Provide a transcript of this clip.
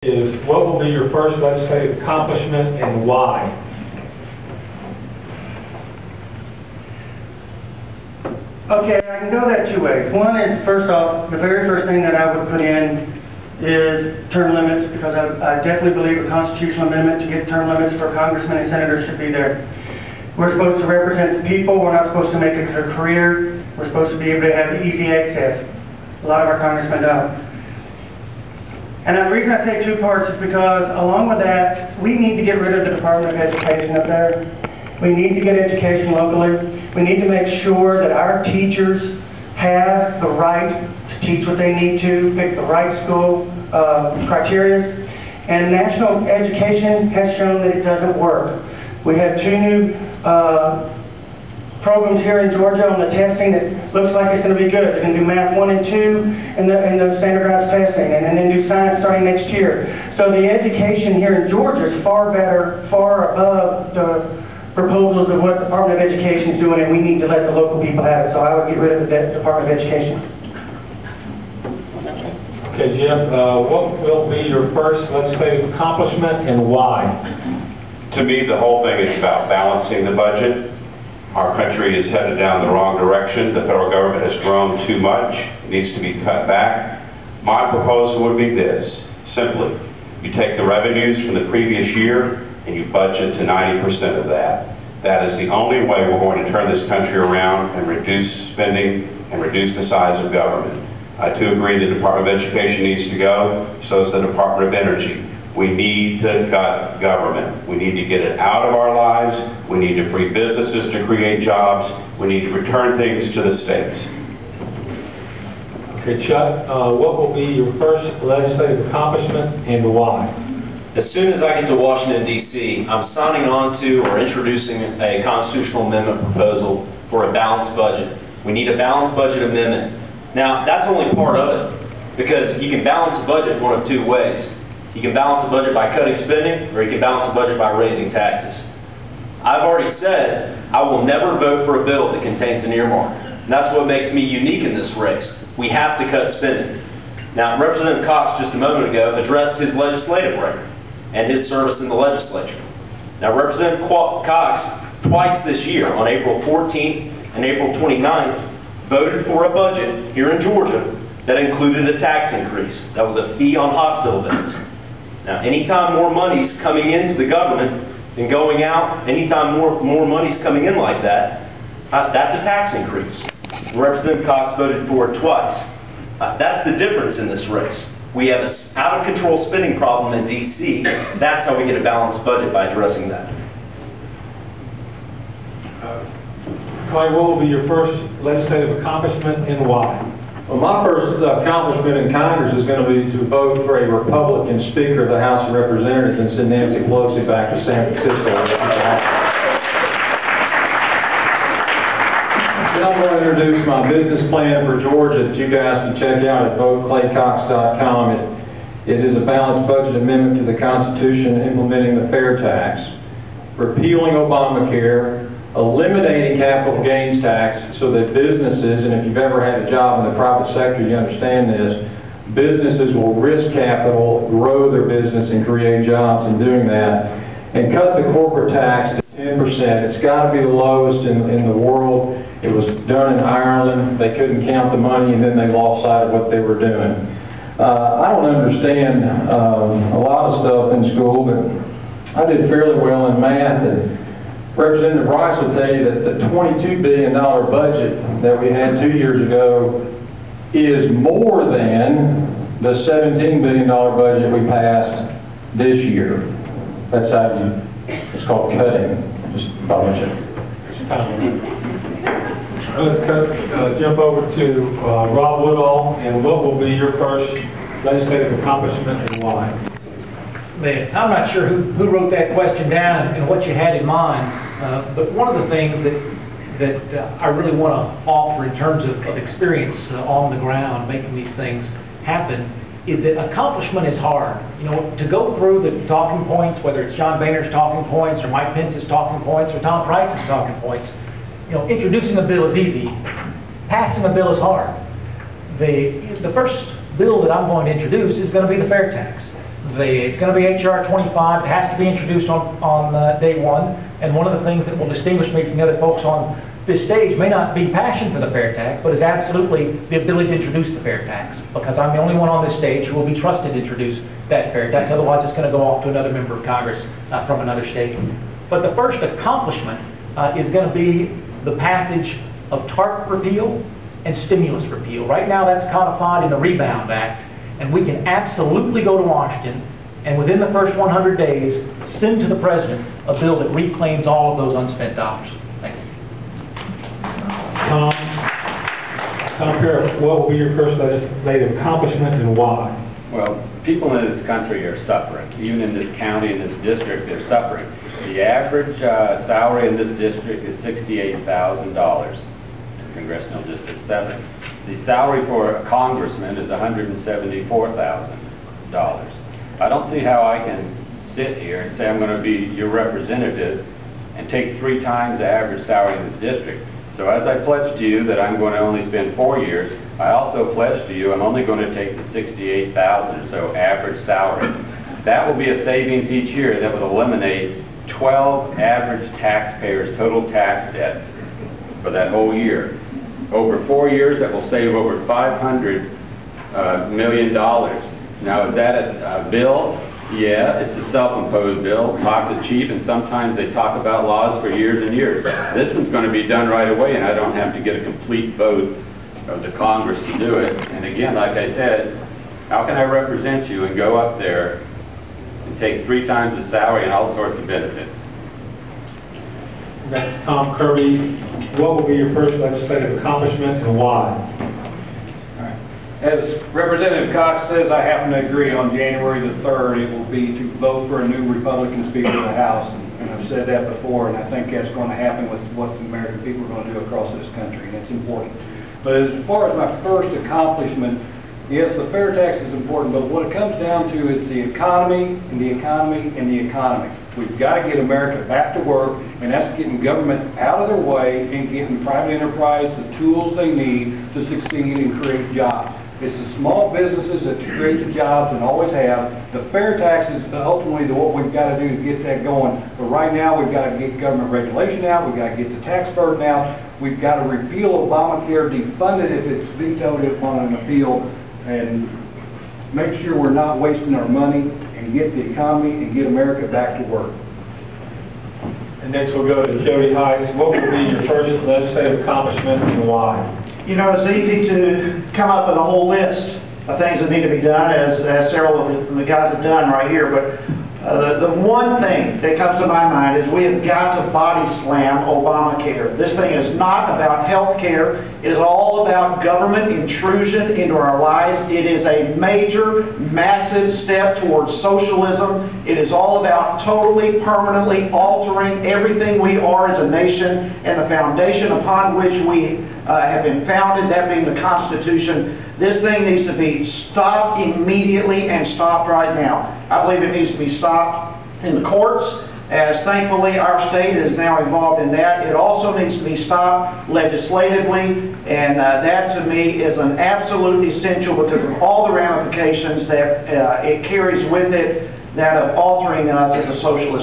Is what will be your first legislative accomplishment and why? Okay, I can go that two ways. One is, first off, the very first thing that I would put in is term limits, because I definitely believe a constitutional amendment to get term limits for congressmen and senators should be there. We're supposed to represent the people. We're not supposed to make it a career. We're supposed to be able to have easy access. A lot of our congressmen don't. And the reason I say two parts is because, along with that, we need to get rid of the Department of Education up there. We need to get education locally. We need to make sure that our teachers have the right to teach what they need to, pick the right school criteria. And national education has shown that it doesn't work. We have two new programs here in Georgia on the testing that looks like it's going to be good. They're going to do Math 1 and 2 in the standardized testing, and then do science starting next year. So the education here in Georgia is far better, far above the proposals of what the Department of Education is doing, and we need to let the local people have it. So I would get rid of the Department of Education. Okay, Jim, what will be your first legislative accomplishment and why? To me, the whole thing is about balancing the budget. Our country is headed down the wrong direction. The federal government has grown too much. It needs to be cut back. My proposal would be this, simply. You take the revenues from the previous year and you budget to 90% of that. That is the only way we're going to turn this country around and reduce spending and reduce the size of government. I too agree the Department of Education needs to go, so does the Department of Energy. We need to cut government. We need to get it out of our lives. We need to free businesses to create jobs. We need to return things to the states. Okay, Chuck, what will be your first legislative accomplishment and why? As soon as I get to Washington, D.C., I'm signing on to or introducing a constitutional amendment proposal for a balanced budget. We need a balanced budget amendment. Now, that's only part of it, because you can balance a budget one of two ways. You can balance the budget by cutting spending, or you can balance the budget by raising taxes. I've already said I will never vote for a bill that contains an earmark. And that's what makes me unique in this race. We have to cut spending. Now, Representative Cox just a moment ago addressed his legislative record and his service in the legislature. Now, Representative Cox twice this year, on April 14th and April 29th, voted for a budget here in Georgia that included a tax increase. That was a fee on hospital beds. Now, anytime more money's coming into the government and going out, anytime more money's coming in like that, that's a tax increase. Representative Cox voted for it twice. That's the difference in this race. We have an out-of-control spending problem in D.C. That's how we get a balanced budget, by addressing that. Clay, what will be your first legislative accomplishment and why? Well, my first accomplishment in Congress is going to be to vote for a Republican Speaker of the House of Representatives and send Nancy Pelosi back to San Francisco. Then I'm going to introduce my business plan for Georgia that you guys can check out at voteclaycox.com. It is a balanced budget amendment to the Constitution implementing the fair tax, repealing Obamacare, eliminating capital gains tax so that businesses, and if you've ever had a job in the private sector, you understand this, businesses will risk capital, grow their business, and create jobs in doing that, and cut the corporate tax to 10%. It's got to be the lowest in the world. It was done in Ireland. They couldn't count the money, and then they lost sight of what they were doing. I don't understand a lot of stuff in school, but I did fairly well in math, and Representative Rice will tell you that the $22 billion budget that we had 2 years ago is more than the $17 billion budget we passed this year. That's how it's called cutting. Just mention. Let's jump over to Rob Woodall, and what will be your first legislative accomplishment and why? Man, I'm not sure who wrote that question down and what you had in mind, but one of the things that I really want to offer in terms of experience on the ground making these things happen is that accomplishment is hard. You know, to go through the talking points, whether it's John Boehner's talking points or Mike Pence's talking points or Tom Price's talking points, you know, introducing a bill is easy. Passing a bill is hard. The first bill that I'm going to introduce is going to be the fair tax. It's going to be H.R. 25. It has to be introduced on day one. And one of the things that will distinguish me from the other folks on this stage may not be passion for the fair tax, but is absolutely the ability to introduce the fair tax. Because I'm the only one on this stage who will be trusted to introduce that fair tax. Otherwise, it's going to go off to another member of Congress from another state. But the first accomplishment is going to be the passage of TARP repeal and stimulus repeal. Right now, that's codified in the Rebound Act. And we can absolutely go to Washington and within the first 100 days send to the President a bill that reclaims all of those unspent dollars. Thank you. Tom Perry, what will be your first legislative accomplishment and why? Well, people in this country are suffering. Even in this county, in this district, they're suffering. The average salary in this district is $68,000 in Congressional District 7. The salary for a congressman is $174,000. I don't see how I can sit here and say I'm going to be your representative and take 3 times the average salary in this district. So as I pledge to you that I'm going to only spend 4 years, I also pledge to you I'm only going to take the $68,000 or so average salary. That will be a savings each year that would eliminate 12 average taxpayers' total tax debt for that whole year. Over 4 years, that will save over $500 million. Now, is that a bill? Yeah, it's a self-imposed bill. Talk to the chief, and sometimes they talk about laws for years and years. This one's going to be done right away, and I don't have to get a complete vote of the Congress to do it. And again, like I said, how can I represent you and go up there and take 3 times the salary and all sorts of benefits? Next, Tom Kirby, what will be your first legislative accomplishment and why? As Representative Cox says, I happen to agree. On January the 3rd, it will be to vote for a new Republican Speaker of the House. And I've said that before, and I think that's going to happen with what the American people are going to do across this country, and it's important. But as far as my first accomplishment, yes, the fair tax is important, but what it comes down to is the economy and the economy and the economy. We've got to get America back to work, and that's getting government out of their way and getting private enterprise the tools they need to succeed and create jobs. It's the small businesses that create the jobs and always have. The fair tax is ultimately what we've got to do to get that going. But right now, we've got to get government regulation out. We've got to get the tax burden out. We've got to repeal Obamacare, defund it if it's vetoed on an appeal, and make sure we're not wasting our money and get the economy and get America back to work. And next we'll go to Jody Heiss. What will be your first legislative accomplishment and why? You know, it's easy to come up with a whole list of things that need to be done, as several of the guys have done right here, but the one thing that comes to my mind is we have got to body slam Obamacare. This thing is not about health care. It is all about government intrusion into our lives. It is a major, massive step towards socialism. It is all about totally, permanently altering everything we are as a nation and the foundation upon which we have been founded, that being the Constitution. This thing needs to be stopped immediately and stopped right now. I believe it needs to be stopped in the courts, as thankfully our state is now involved in that. It also needs to be stopped legislatively, and that to me is an absolute essential because of all the ramifications that it carries with it, that of altering us as a socialist